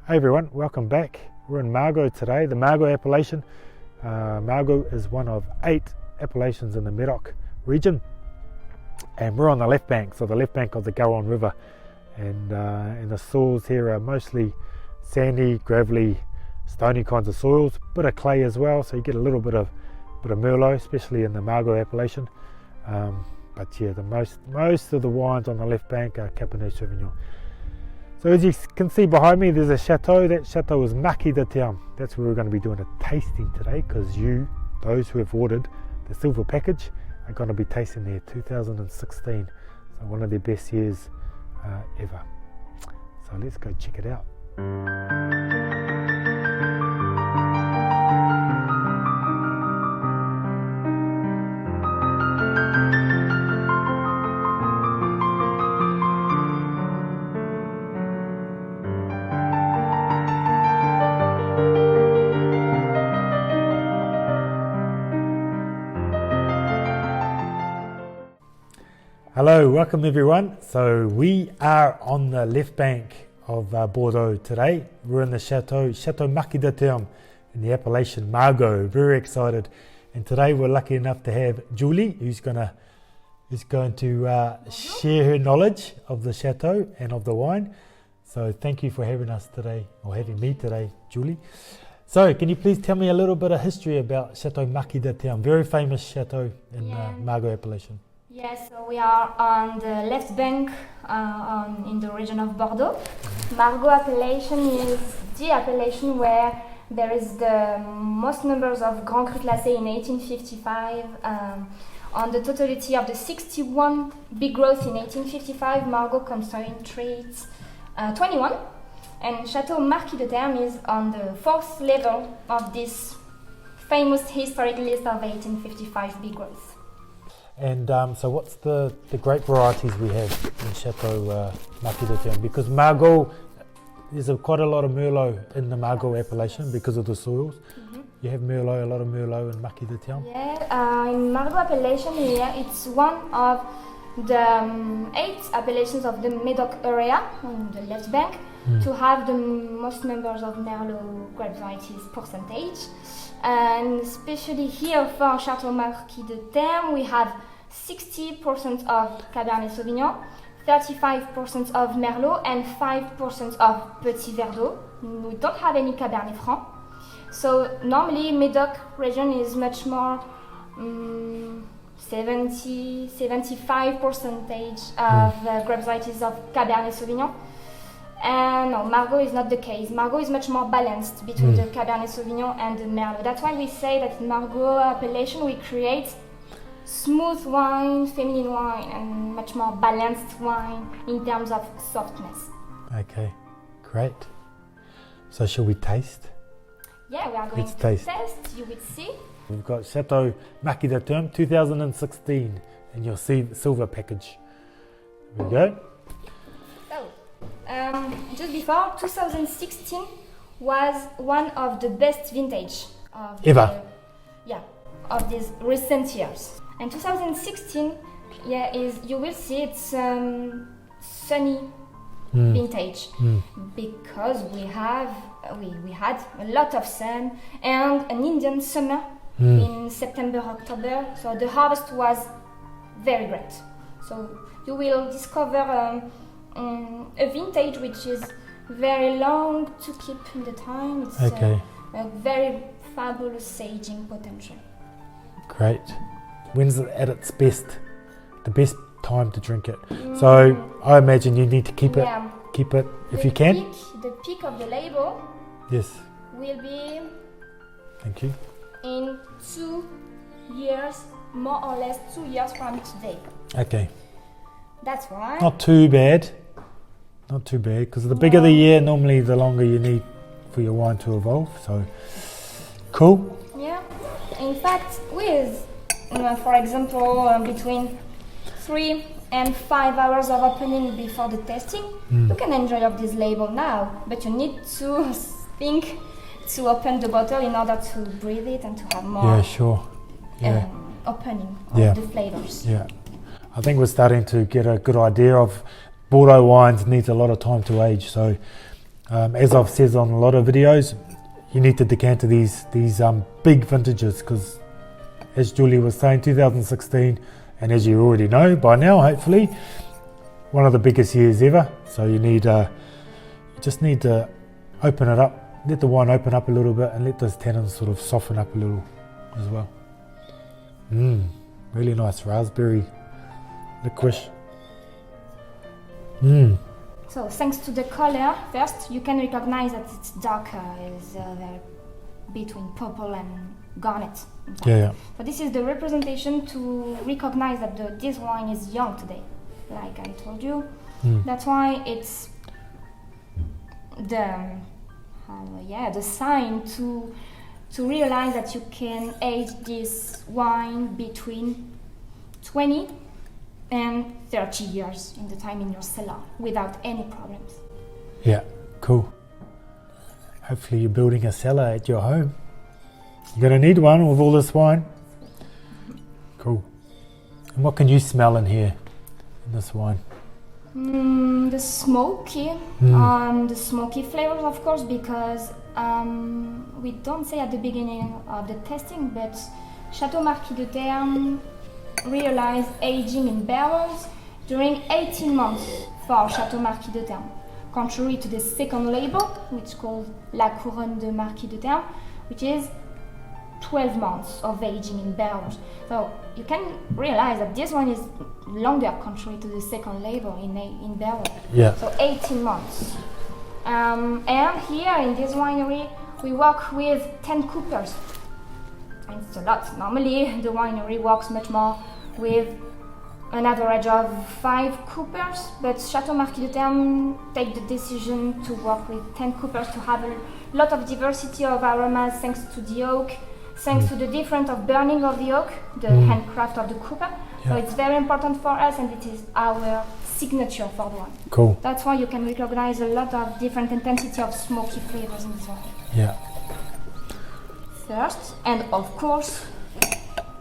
Hey everyone, welcome back. We're in Margaux today, the Margaux appellation. Margaux is one of 8 appellations in the Medoc region, and we're on the left bank, so the left bank of the Garonne River, and the soils here are mostly sandy, gravelly, stony kinds of soils, bit of clay as well, so you get a little bit of Merlot, especially in the Margaux appellation. But yeah, the most of the wines on the left bank are Cabernet Sauvignon. So as you can see behind me, there's a chateau. That chateau is Marquis de Terme. That's where we're going to be doing a tasting today, because those who have ordered the silver package, are going to be tasting their 2016. So one of their best years ever. So let's go check it out. Hello, welcome everyone. So we are on the left bank of Bordeaux today. We're in the Château Marquis de Terme in the appellation Margaux. Very excited. And today we're lucky enough to have Julie, who's going to share her knowledge of the chateau and of the wine. So thank you for having us today, or having me today, Julie. So can you please tell me a little bit of history about Château Marquis de Terme, very famous chateau in Margaux appellation? Yes, so we are on the left bank in the region of Bordeaux. Margaux appellation is the appellation where there is the most numbers of Grand Cru classés in 1855. On the totality of the 61 big growth in 1855, Margaux concentrates 21. And Château Marquis de Terme is on the 4th level of this famous historic list of 1855 big growth. And so what's the grape varieties we have in Château Marquis de Terme? Because Margaux, there's quite a lot of Merlot in the Margaux appellation because of the soils. Mm-hmm. You have Merlot, a lot of Merlot in Marquis de Terme? Yeah, in Margaux appellation, it's one of the 8 appellations of the Medoc area on the left bank to have the most numbers of Merlot grape varieties percentage. And especially here for Château Marquis de Terme, we have 60% of Cabernet Sauvignon, 35% of Merlot, and 5% of Petit Verdot. We don't have any Cabernet Franc. So normally Medoc region is much more 75% of grape varieties of Cabernet Sauvignon. And no, Margaux is not the case. Margaux is much more balanced between the Cabernet Sauvignon and the Merlot. That's why we say that in Margaux appellation we create smooth wine, feminine wine, and much more balanced wine in terms of softness. Okay, great. So shall we taste? Yeah, we are going to taste. You will see. We've got Château Marquis de Terme 2016 in your silver package. There we go. Just before, 2016 was one of the best vintage of ever. Of these recent years. And 2016, you will see it's sunny vintage because we had a lot of sun and an Indian summer in September, October. So the harvest was very great. So you will discover a vintage which is very long to keep in the time. It's a very fabulous aging potential. Great. When's it at its best? The best time to drink it? So I imagine you need to keep it if you can. The peak of the label will be Thank you. in 2 years, more or less 2 years from today. Okay. That's why. Not too bad, because the bigger the year, normally the longer you need for your wine to evolve. So, cool. Yeah. In fact, with, for example, between 3 and 5 hours of opening before the tasting, you can enjoy of this label now, but you need to think to open the bottle in order to breathe it and to have more opening of the flavors. Yeah. I think we're starting to get a good idea of Bordeaux wines needs a lot of time to age, so As I've said on a lot of videos, you need to decant these big vintages, because as Julie was saying, 2016, and as you already know by now, hopefully, one of the biggest years ever. So you just need to open it up, let the wine open up a little bit, and let those tannins sort of soften up a little as well. Really nice raspberry licorice. So thanks to the color, first you can recognize that it's darker, is between purple and garnet. Yeah. So this is the representation to recognize that this wine is young today, like I told you. That's why it's the sign to realize that you can age this wine between 20 and 30 years in the time in your cellar without any problems. Yeah, cool. Hopefully you're building a cellar at your home. You're going to need one with all this wine. Cool. And what can you smell in here, in this wine? The smoky flavors, of course, because we don't say at the beginning of the testing, but Château Marquis de Terme realized aging in barrels during 18 months for Château Marquis de Terme, contrary to the second label, which is called La Couronne de Marquis de Terme, which is 12 months of aging in barrels. So you can realize that this one is longer, contrary to the second label in barrel. Yeah. So 18 months. And here in this winery, we work with 10 coopers. And it's a lot. Normally, the winery works much more with an average of 5 coopers, but Château Marquis de Terme take the decision to work with 10 coopers to have a lot of diversity of aromas thanks to the oak, thanks to the difference of burning of the oak, the handcraft of the cooper. So it's very important for us, and it is our signature for the wine. Cool. That's why you can recognize a lot of different intensity of smoky flavors in this wine. Yeah. First, and of course,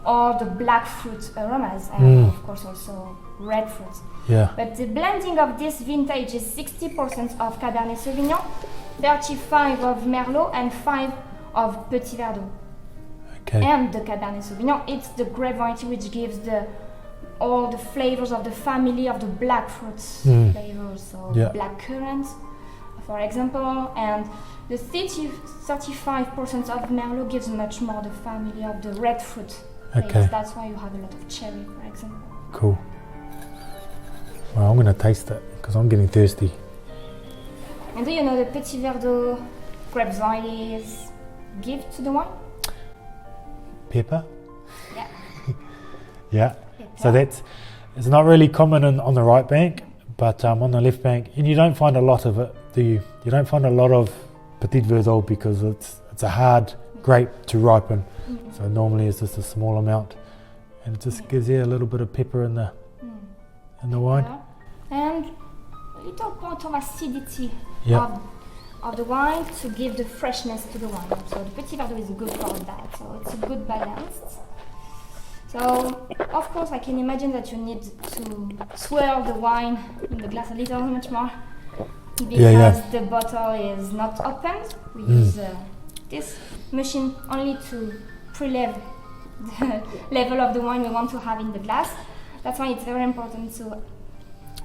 all the black fruit aromas, and of course also red fruit. Yeah. But the blending of this vintage is 60% of Cabernet Sauvignon, 35 of Merlot, and 5 of Petit Verdot. Okay. And the Cabernet Sauvignon, it's the grape variety which gives all the flavors of the family of the black fruits flavors, so black currants, for example, and the 35% of Merlot gives much more the family of the red fruit flavors. Okay. That's why you have a lot of cherry, for example. Cool. Well, I'm going to taste it because I'm getting thirsty. And do you know the Petit Verdot grape varieties give to the wine? Pepper? Yeah. Yeah. Pepper. So it's not really common on the right bank, but on the left bank, and you don't find a lot of it, do you? You don't find a lot of Petit Verdot because it's a hard grape to ripen. So normally it's just a small amount, and it just gives you a little bit of pepper in the wine. And a little point of acidity of the wine to give the freshness to the wine. So the Petit Verdot is good for that. So it's a good balance. So of course I can imagine that you need to swirl the wine in the glass a little much more because the bottle is not opened. We use this machine only to pre-level the level of the wine we want to have in the glass. That's why it's very important to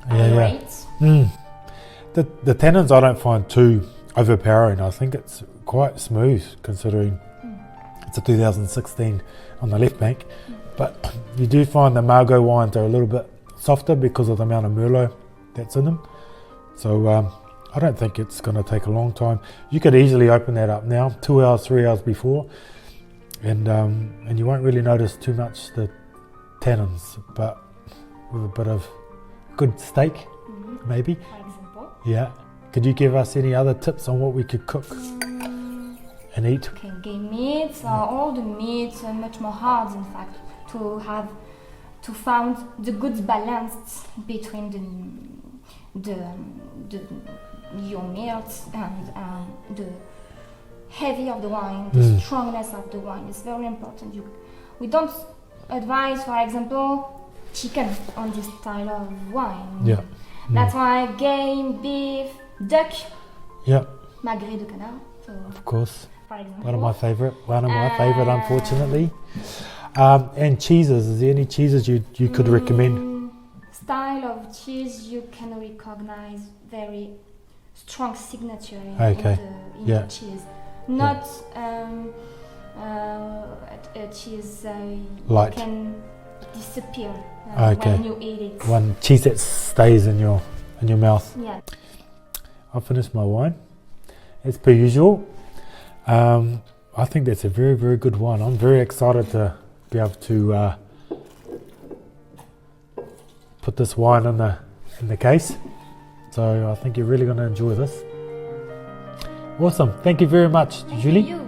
aerate. The tannins I don't find too overpowering. I think it's quite smooth considering it's a 2016 on the left bank. But you do find the Margaux wines are a little bit softer because of the amount of Merlot that's in them. So I don't think it's going to take a long time. You could easily open that up now, 2 hours, 3 hours before, and you won't really notice too much the tannins, but with a bit of good steak, maybe. For example. Yeah. Could you give us any other tips on what we could cook and eat? Okay, game meats, all the meats are much more hard, in fact, to find the good balance between your meat and the heavy of the wine, the strongness of the wine is very important. We don't advise, for example, chicken on this style of wine. Yeah. That's why game, beef, duck Yeah, Magret de Canard, so, of course. for example. One of my favourite, unfortunately. And cheeses, is there any cheeses you could recommend? Style of cheese you can recognize very strong signature in the cheese. Not a cheese Light. can disappear Okay. when you eat it. One cheese that stays in your mouth. Yeah. I've finished my wine, as per usual. I think that's a very, very good wine. I'm very excited to be able to put this wine in the case. So I think you're really going to enjoy this. Awesome. Thank you very much, Thank Julie. you.